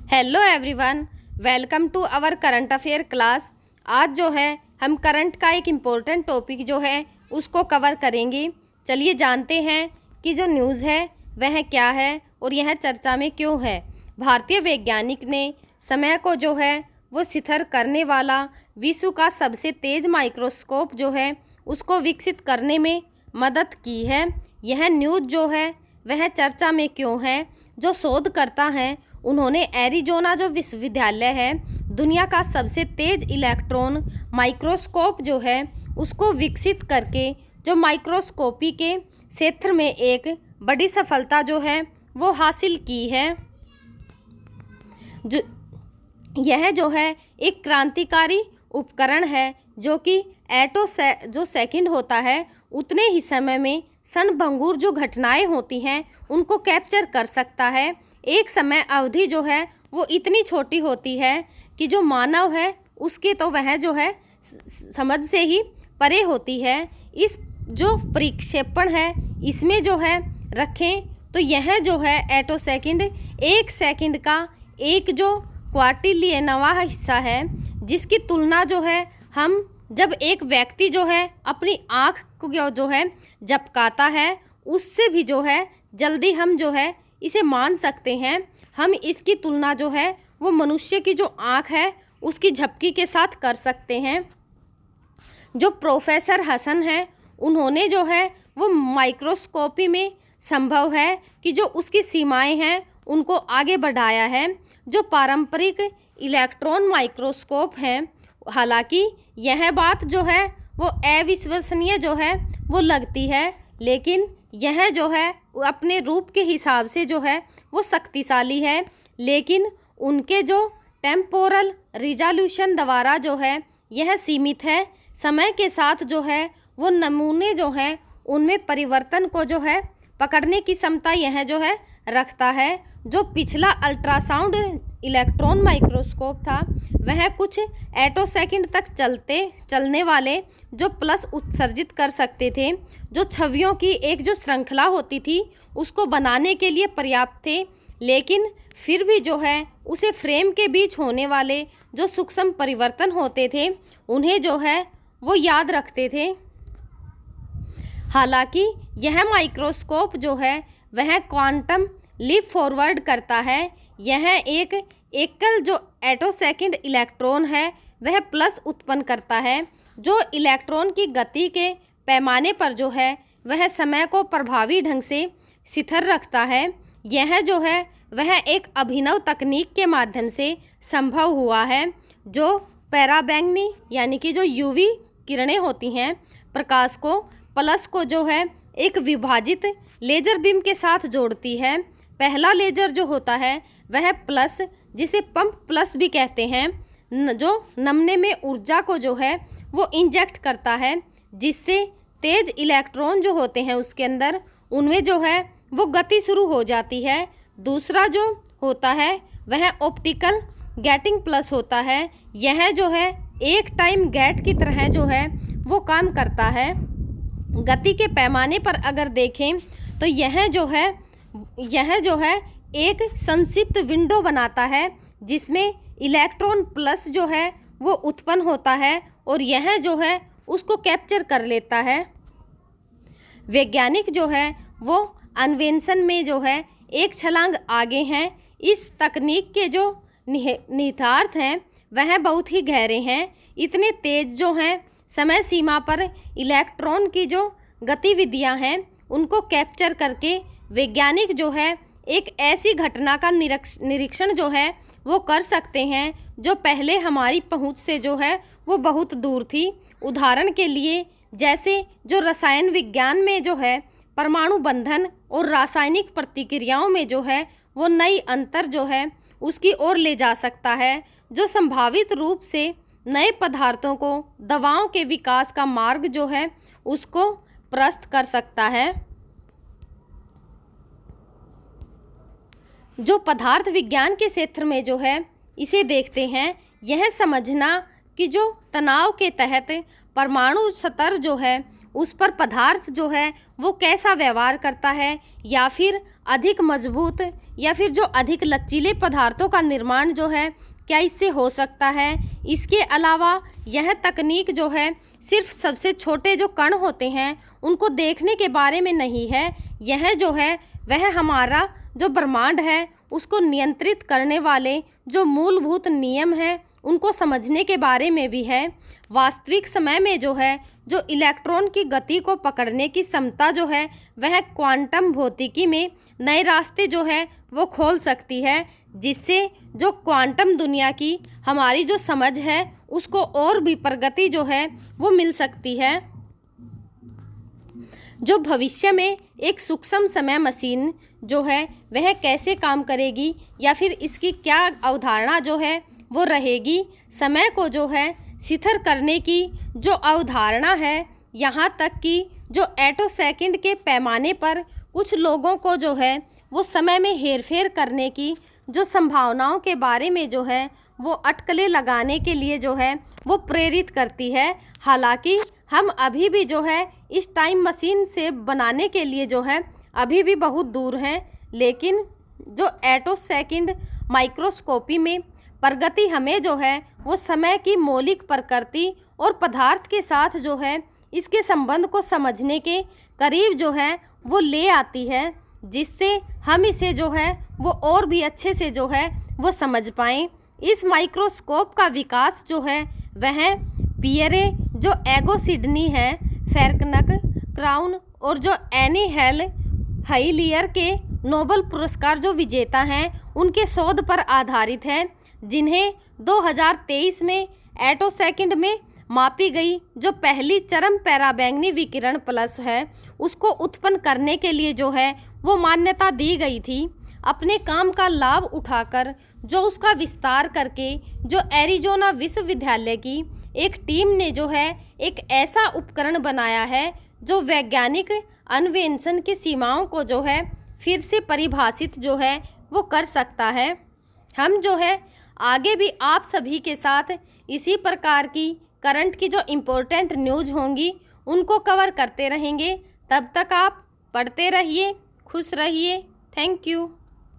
Hello everyone, welcome to our current affair class. आज जो है हम करंट का एक इम्पोर्टेंट टॉपिक जो है उसको कवर करेंगे। चलिए जानते हैं कि जो न्यूज़ है वह क्या है और यह चर्चा में क्यों है। भारतीय वैज्ञानिक ने समय को जो है वो शिथिल करने वाला विश्व का सबसे तेज़ माइक्रोस्कोप जो है उसको विकसित करने में मदद की है। यह न्यूज़ जो है वह चर्चा में क्यों है। जो शोधकर्ता हैं उन्होंने एरिजोना जो विश्वविद्यालय है दुनिया का सबसे तेज इलेक्ट्रॉन माइक्रोस्कोप जो है उसको विकसित करके जो माइक्रोस्कोपी के क्षेत्र में एक बड़ी सफलता जो है वो हासिल की है। यह जो है एक क्रांतिकारी उपकरण है जो कि जो सेकंड होता है उतने ही समय में क्षणभंगुर जो घटनाएं होती हैं उनको कैप्चर कर सकता है। एक समय अवधि जो है वो इतनी छोटी होती है कि जो मानव है उसके तो वह जो है समझ से ही परे होती है। इस जो प्रक्षेपण है इसमें जो है रखें तो यह जो है एटो सेकंड एक सेकंड का एक जो क्वार्टिलियनवा हिस्सा है, जिसकी तुलना जो है हम जब एक व्यक्ति जो है अपनी आँख को जो है झपकाता है उससे भी जो है जल्दी हम जो है इसे मान सकते हैं। हम इसकी तुलना जो है वो मनुष्य की जो आँख है उसकी झपकी के साथ कर सकते हैं। जो प्रोफेसर हसन है उन्होंने जो है वो माइक्रोस्कोपी में संभव है कि जो उसकी सीमाएं हैं उनको आगे बढ़ाया है। जो पारंपरिक इलेक्ट्रॉन माइक्रोस्कोप हैं, हालांकि यह बात जो है वो अविश्वसनीय जो है वो लगती है, लेकिन यह जो है अपने रूप के हिसाब से जो है वो शक्तिशाली है। लेकिन उनके जो टेम्पोरल रिजोल्यूशन द्वारा जो है यह सीमित है। समय के साथ जो है वो नमूने जो हैं उनमें परिवर्तन को जो है पकड़ने की क्षमता यह जो है रखता है। जो पिछला अल्ट्रासाउंड इलेक्ट्रॉन माइक्रोस्कोप था वह कुछ एटो सेकंड तक चलने वाले जो प्लस उत्सर्जित कर सकते थे। जो छवियों की एक जो श्रृंखला होती थी उसको बनाने के लिए पर्याप्त थे, लेकिन फिर भी जो है उसे फ्रेम के बीच होने वाले जो सूक्ष्म परिवर्तन होते थे उन्हें जो है वो याद रखते थे। हालांकि यह माइक्रोस्कोप जो है वह क्वांटम लीप फॉरवर्ड करता है। यह एक एकल जो एटो सेकंड इलेक्ट्रॉन है वह प्लस उत्पन्न करता है। जो इलेक्ट्रॉन की गति के पैमाने पर जो है वह समय को प्रभावी ढंग से शिथिल रखता है। यह जो है वह एक अभिनव तकनीक के माध्यम से संभव हुआ है। जो पराबैंगनी यानी कि जो यूवी किरणें होती हैं प्रकाश को प्लस को जो है एक विभाजित लेजर बीम के साथ जोड़ती है। पहला लेजर जो होता है वह प्लस, जिसे पंप प्लस भी कहते हैं, जो नमूने में ऊर्जा को जो है वो इंजेक्ट करता है, जिससे तेज इलेक्ट्रॉन जो होते हैं उसके अंदर उनमें जो है वो गति शुरू हो जाती है। दूसरा जो होता है वह ऑप्टिकल गेटिंग प्लस होता है। यह जो है एक टाइम गेट की तरह जो है वो काम करता है। गति के पैमाने पर अगर देखें तो यह जो है एक संक्षिप्त विंडो बनाता है जिसमें इलेक्ट्रॉन प्लस जो है वो उत्पन्न होता है और यह जो है उसको कैप्चर कर लेता है। वैज्ञानिक जो है वो अन्वेषण में जो है एक छलांग आगे हैं। इस तकनीक के जो निहितार्थ हैं वह बहुत ही गहरे हैं। इतने तेज जो हैं समय सीमा पर इलेक्ट्रॉन की जो गतिविधियां हैं उनको कैप्चर करके वैज्ञानिक जो है एक ऐसी घटना का निरीक्षण जो है वो कर सकते हैं जो पहले हमारी पहुंच से जो है वो बहुत दूर थी। उदाहरण के लिए जैसे जो रसायन विज्ञान में जो है परमाणु बंधन और रासायनिक प्रतिक्रियाओं में जो है वो नई अंतर जो है उसकी ओर ले जा सकता है, जो संभावित रूप से नए पदार्थों को दवाओं के विकास का मार्ग जो है उसको प्रशस्त कर सकता है। जो पदार्थ विज्ञान के क्षेत्र में जो है इसे देखते हैं, यह समझना कि जो तनाव के तहत परमाणु स्तर जो है उस पर पदार्थ जो है वो कैसा व्यवहार करता है या फिर अधिक मजबूत या फिर जो अधिक लचीले पदार्थों का निर्माण जो है क्या इससे हो सकता है। इसके अलावा यह तकनीक जो है सिर्फ सबसे छोटे जो कण होते हैं उनको देखने के बारे में नहीं है, यह जो है वह हमारा जो ब्रह्मांड है उसको नियंत्रित करने वाले जो मूलभूत नियम हैं उनको समझने के बारे में भी है। वास्तविक समय में जो है जो इलेक्ट्रॉन की गति को पकड़ने की क्षमता जो है वह क्वांटम भौतिकी में नए रास्ते जो है वो खोल सकती है, जिससे जो क्वांटम दुनिया की हमारी जो समझ है उसको और भी प्रगति जो है वो मिल सकती है। जो भविष्य में एक सूक्ष्म समय मशीन जो है वह कैसे काम करेगी या फिर इसकी क्या अवधारणा जो है वो रहेगी। समय को जो है शिथिल करने की जो अवधारणा है, यहाँ तक कि जो एटोसेकंड के पैमाने पर कुछ लोगों को जो है वो समय में हेरफेर करने की जो संभावनाओं के बारे में जो है वो अटकलें लगाने के लिए जो है वो प्रेरित करती है। हालांकि हम अभी भी जो है इस टाइम मशीन से बनाने के लिए जो है अभी भी बहुत दूर हैं, लेकिन जो एटोसेकंड माइक्रोस्कोपी में प्रगति हमें जो है वो समय की मौलिक प्रकृति और पदार्थ के साथ जो है इसके संबंध को समझने के करीब जो है वो ले आती है, जिससे हम इसे जो है वो और भी अच्छे से जो है वो समझ पाएँ। इस माइक्रोस्कोप का विकास जो है वह पियरे जो एगो सिडनी है, फेर्कनक, क्राउन और जो एनी हेल हाइलियर के नोबेल पुरस्कार जो विजेता हैं उनके शोध पर आधारित है, जिन्हें 2023 में एटोसेकंड में मापी गई जो पहली चरम पराबैंगनी विकिरण प्लस है उसको उत्पन्न करने के लिए जो है वो मान्यता दी गई थी। अपने काम का लाभ उठाकर जो उसका विस्तार करके जो एरिजोना विश्वविद्यालय की एक टीम ने जो है एक ऐसा उपकरण बनाया है जो वैज्ञानिक अन्वेषण की सीमाओं को जो है फिर से परिभाषित जो है वो कर सकता है। हम जो है आगे भी आप सभी के साथ इसी प्रकार की करंट की जो इम्पोर्टेंट न्यूज़ होंगी उनको कवर करते रहेंगे। तब तक आप पढ़ते रहिए, खुश रहिए। Thank you.